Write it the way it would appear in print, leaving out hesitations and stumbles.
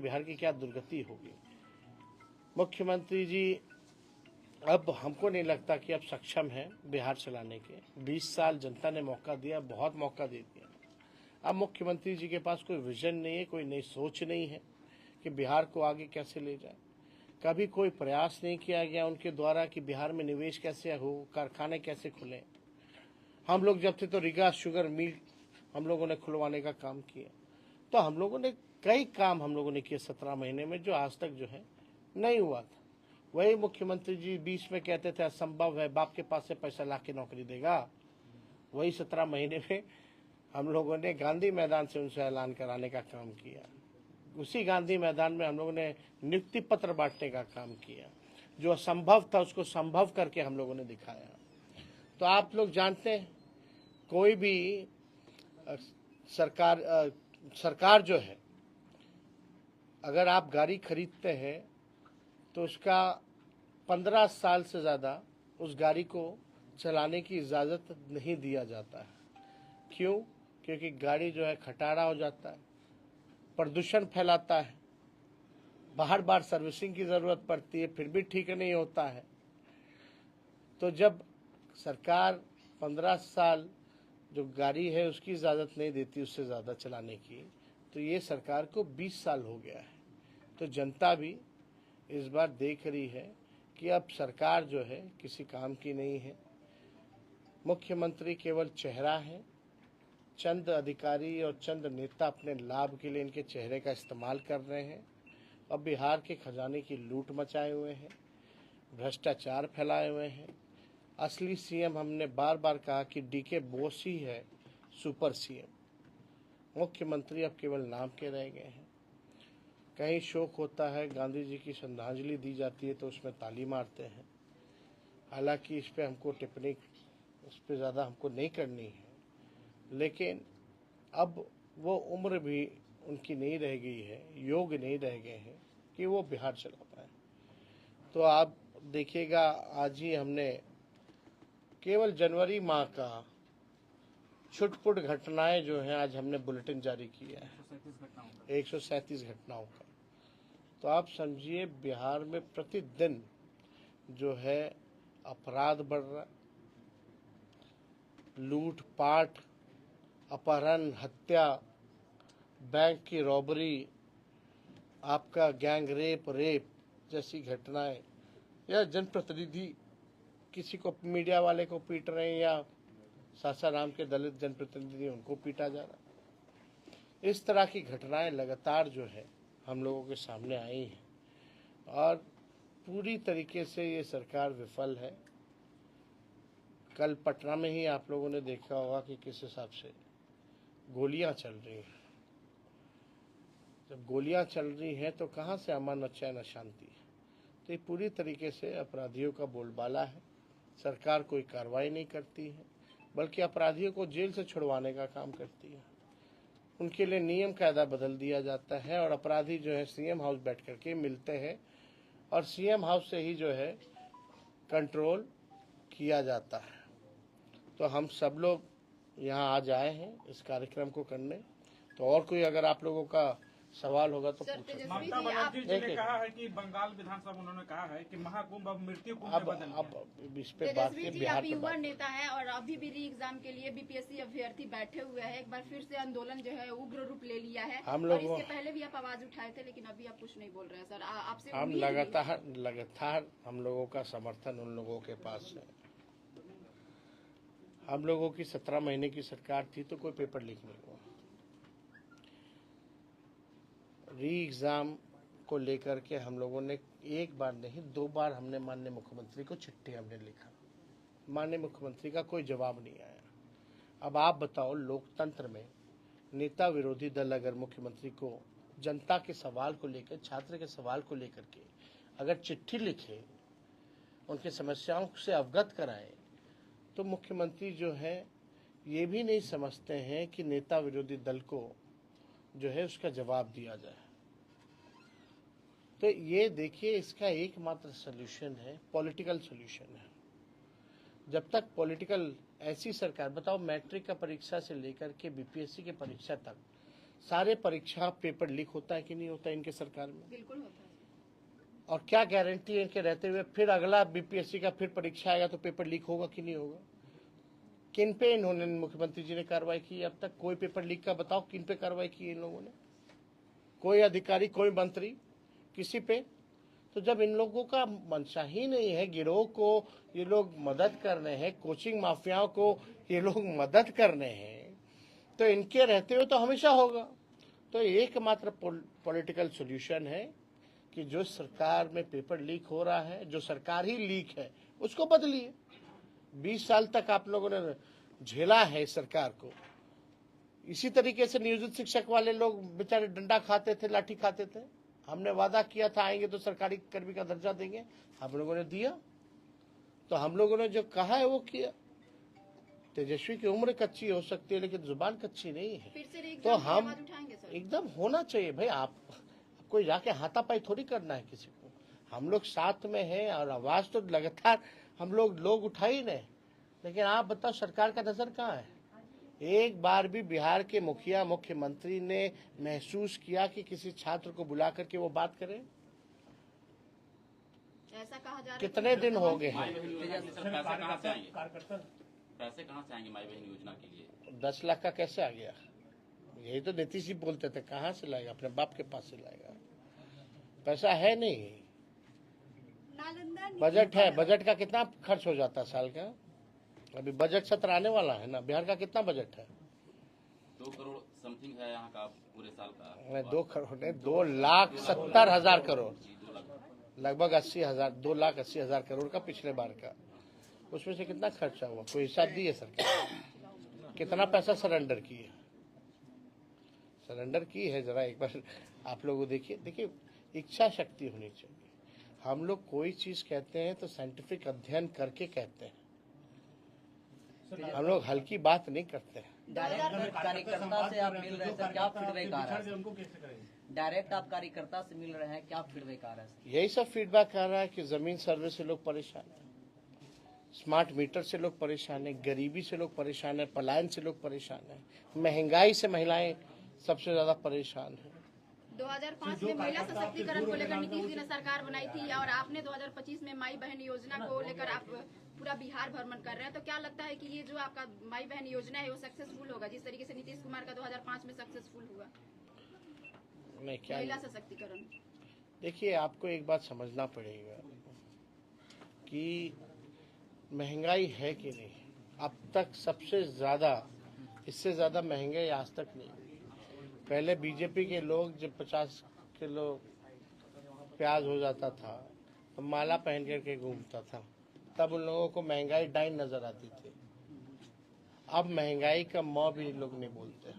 बिहार की क्या दुर्गति होगी। मुख्यमंत्री जी अब हमको नहीं लगता कि अब सक्षम है बिहार चलाने के। 20 साल जनता ने मौका दिया, बहुत मौका दे दिया। अब मुख्यमंत्री जी के पास कोई विजन नहीं है, कोई नई सोच नहीं है कि बिहार को आगे कैसे ले जाए। कभी कोई प्रयास नहीं किया गया उनके द्वारा कि बिहार में निवेश कैसे हो, कारखाने कैसे खुले। हम लोग जब थे तो रीगा शुगर मिल हम लोगों ने खुलवाने का काम किया। तो हम लोगों ने कई काम हम लोगों ने किए 17 महीने में, जो आज तक जो है नहीं हुआ था। वही मुख्यमंत्री जी बीच में कहते थे असंभव है, बाप के पास से पैसा ला के नौकरी देगा। वही 17 महीने में हम लोगों ने गांधी मैदान से उनसे ऐलान कराने का काम किया। उसी गांधी मैदान में हम लोगों ने नियुक्ति पत्र बांटने का काम किया। जो असंभव था उसको संभव करके हम लोगों ने दिखाया। तो आप लोग जानते हैं, कोई भी सरकार जो है, अगर आप गाड़ी खरीदते हैं तो उसका 15 साल से ज़्यादा उस गाड़ी को चलाने की इजाज़त नहीं दिया जाता है। क्यों? क्योंकि गाड़ी जो है खटारा हो जाता है, प्रदूषण फैलाता है, बार बार सर्विसिंग की ज़रूरत पड़ती है, फिर भी ठीक नहीं होता है। तो जब सरकार 15 साल जो गाड़ी है उसकी इजाज़त नहीं देती उससे ज़्यादा चलाने की, तो ये सरकार को 20 साल हो गया है। तो जनता भी इस बार देख रही है कि अब सरकार जो है किसी काम की नहीं है। मुख्यमंत्री केवल चेहरा है। चंद अधिकारी और चंद नेता अपने लाभ के लिए इनके चेहरे का इस्तेमाल कर रहे हैं और बिहार के खजाने की लूट मचाए हुए हैं, भ्रष्टाचार फैलाए हुए हैं। असली सीएम हमने बार बार कहा कि डीके बोस ही है सुपर सीएम। मुख्यमंत्री अब केवल नाम के रह गए हैं। कहीं शोक होता है, गांधी जी की श्रद्धांजलि दी जाती है तो उसमें ताली मारते हैं। हालांकि इस पे हमको टिप्पणी इस पे ज़्यादा हमको नहीं करनी है, लेकिन अब वो उम्र भी उनकी नहीं रह गई है, योग नहीं रह गए हैं कि वो बिहार चला पाए। तो आप देखिएगा, आज ही हमने केवल जनवरी माह का छुटपुट घटनाएं जो हैं आज हमने बुलेटिन जारी किया है, 137 घटनाओं का। तो आप समझिए बिहार में प्रतिदिन जो है अपराध बढ़ रहा, लूटपाट, अपहरण, हत्या, बैंक की रॉबरी, आपका गैंग रेप जैसी घटनाएं, या जनप्रतिनिधि किसी को मीडिया वाले को पीट रहे हैं या सासाराम के दलित जनप्रतिनिधि उनको पीटा जा रहा। इस तरह की घटनाएं लगातार जो है हम लोगों के सामने आई हैं और पूरी तरीके से ये सरकार विफल है। कल पटना में ही आप लोगों ने देखा होगा कि किस हिसाब से गोलियां चल रही हैं। जब गोलियां चल रही हैं तो कहां से अमन और चैन और शांति है। तो ये पूरी तरीके से अपराधियों का बोलबाला है। सरकार कोई कार्रवाई नहीं करती है, बल्कि अपराधियों को जेल से छुड़वाने का काम करती है। उनके लिए नियम कायदा बदल दिया जाता है और अपराधी जो है सीएम हाउस बैठ करके मिलते हैं और सीएम हाउस से ही जो है कंट्रोल किया जाता है। तो हम सब लोग यहाँ आज आए हैं इस कार्यक्रम को करने। तो और कोई अगर आप लोगों का सवाल होगा तो पूछो। ममता बनर्जी जी ने कहा है कि बंगाल विधानसभा उन्होंने कहा है कि महाकुंभ अब मृत्यु कुंभ में बदल गया। अब इस पे बात की, बिहार पे युवा नेता है और अभी भी री एग्जाम के लिए बीपीएससी अभ्यर्थी बैठे हुए हैं। एक बार फिर से आंदोलन जो है उग्र रूप ले लिया है। हम लोग इसके पहले भी आप आवाज उठाए थे, लेकिन अभी आप कुछ नहीं बोल रहे हैं सर। आपसे हम लगातार हम लोगों का समर्थन उन लोगों के पास है। हम लोगों की 17 महीने की सरकार थी तो कोई पेपर लीक नहीं हुआ। री एग्ज़ाम को लेकर के हम लोगों ने एक बार नहीं 2 बार हमने माननीय मुख्यमंत्री को चिट्ठी हमने लिखा। माननीय मुख्यमंत्री का कोई जवाब नहीं आया। अब आप बताओ, लोकतंत्र में नेता विरोधी दल अगर मुख्यमंत्री को जनता के सवाल को लेकर, छात्र के सवाल को लेकर के अगर चिट्ठी लिखे, उनकी समस्याओं से अवगत कराए, तो मुख्यमंत्री जो है ये भी नहीं समझते हैं कि नेता विरोधी दल को जो है उसका जवाब दिया जाए। तो ये देखिए, इसका एकमात्र सलूशन है, पॉलिटिकल सलूशन है। जब तक पॉलिटिकल ऐसी सरकार, बताओ मैट्रिक का परीक्षा से लेकर के बीपीएससी की परीक्षा तक सारे परीक्षा पेपर लीक होता है कि नहीं होता है इनके सरकार में? बिल्कुल होता है। और क्या गारंटी है इनके रहते हुए फिर अगला बीपीएससी का फिर परीक्षा आएगा तो पेपर लीक होगा कि नहीं होगा? किन पे इन्होंने, मुख्यमंत्री जी ने कार्रवाई की अब तक? कोई पेपर लीक का बताओ, किन पे कार्रवाई की इन लोगों ने? कोई अधिकारी, कोई मंत्री, किसी पे? तो जब इन लोगों का मंशा ही नहीं है, गिरोह को ये लोग मदद कर रहे हैं, कोचिंग माफियाओं को ये लोग मदद कर रहे हैं, तो इनके रहते हुए तो हमेशा होगा। तो एकमात्र पॉलिटिकल सॉल्यूशन है कि जो सरकार में पेपर लीक हो रहा है, जो सरकार ही लीक है, उसको बदलिए। 20 साल तक आप लोगों ने झेला है इस सरकार को। इसी तरीके से नियोजित शिक्षक वाले लोग बेचारे डंडा खाते थे, लाठी खाते थे। हमने वादा किया था आएंगे तो सरकारी कर्मी का दर्जा देंगे, हम लोगों ने दिया। तो हम लोगों ने जो कहा है वो किया। तेजस्वी की उम्र कच्ची हो सकती है लेकिन जुबान कच्ची नहीं है। फिर से तो हम उठाएंगे सर। एकदम होना चाहिए भाई। आप कोई जाके हाथापाई थोड़ी करना है किसी को। हम लोग साथ में हैं और आवाज तो लगातार हम लोग उठा ही नहीं। लेकिन आप बताओ सरकार का नजर कहाँ है? एक बार भी बिहार के मुखिया, मुख्यमंत्री ने महसूस किया कि किसी छात्र को बुला करके वो बात करे? ऐसा कहा जा रहा है। कितने दिन हो गए हैं? पैसे कहाँ से आएंगे माई बहन योजना के लिए? 10 लाख का कैसे आ गया? यही तो नीतीश जी बोलते थे, कहाँ से लाएगा? अपने बाप के पास से लाएगा। पैसा है नहीं। बजट है, बजट का कितना खर्च हो जाता है साल का? अभी बजट सत्र आने वाला है ना। बिहार का कितना बजट है? 2 करोड़ समथिंग है यहाँ का पूरे साल का। 2 करोड़ नहीं, 2,70,000 करोड़, लगभग 80,000, 2,80,000 करोड़ का पिछले बार का। उसमें से कितना खर्चा हुआ? कोई हिसाब दी है सरकार? कितना पैसा सरेंडर की है? सरेंडर की है जरा एक बार आप लोग देखिए। इच्छा शक्ति होनी चाहिए। हम लोग कोई चीज कहते हैं तो साइंटिफिक अध्ययन करके कहते हैं। हम लोग हल्की बात नहीं करते हैं। डायरेक्ट कार्यकर्ता से आप मिल रहे हैं सर, क्या फीडबैक आ रहा है? डायरेक्ट आप कार्यकर्ता से मिल रहे हैं, क्या फीडबैक आ रहा है? यही सब फीडबैक आ रहा है कि जमीन सर्वे से लोग परेशान हैं, स्मार्ट मीटर से लोग परेशान हैं, गरीबी से लोग परेशान हैं, पलायन से लोग परेशान हैं, महंगाई से महिलाएं सबसे ज्यादा परेशान हैं। 2005 में महिला सशक्तिकरण को लेकर नीतीश जी ने सरकार बनाई थी और आपने 2025 में माई बहन योजना को लेकर आप पूरा बिहार भ्रमण कर रहे हैं। तो क्या लगता है कि ये जो आपका माई बहन योजना है वो सक्सेसफुल होगा, जिस तरीके से नीतीश कुमार का 2005 में सक्सेसफुल हुआ महिला सशक्तिकरण? देखिए, आपको एक बात समझना पड़ेगा कि महंगाई है कि नहीं। अब तक सबसे ज्यादा, इससे ज्यादा महंगाई आज तक नहीं। पहले बीजेपी के लोग जब 50 किलो प्याज हो जाता था तो माला पहन करके घूमता था, तब उन लोगों को महंगाई डाइन नजर आती थी। अब महंगाई का मौ भी लोग नहीं बोलते।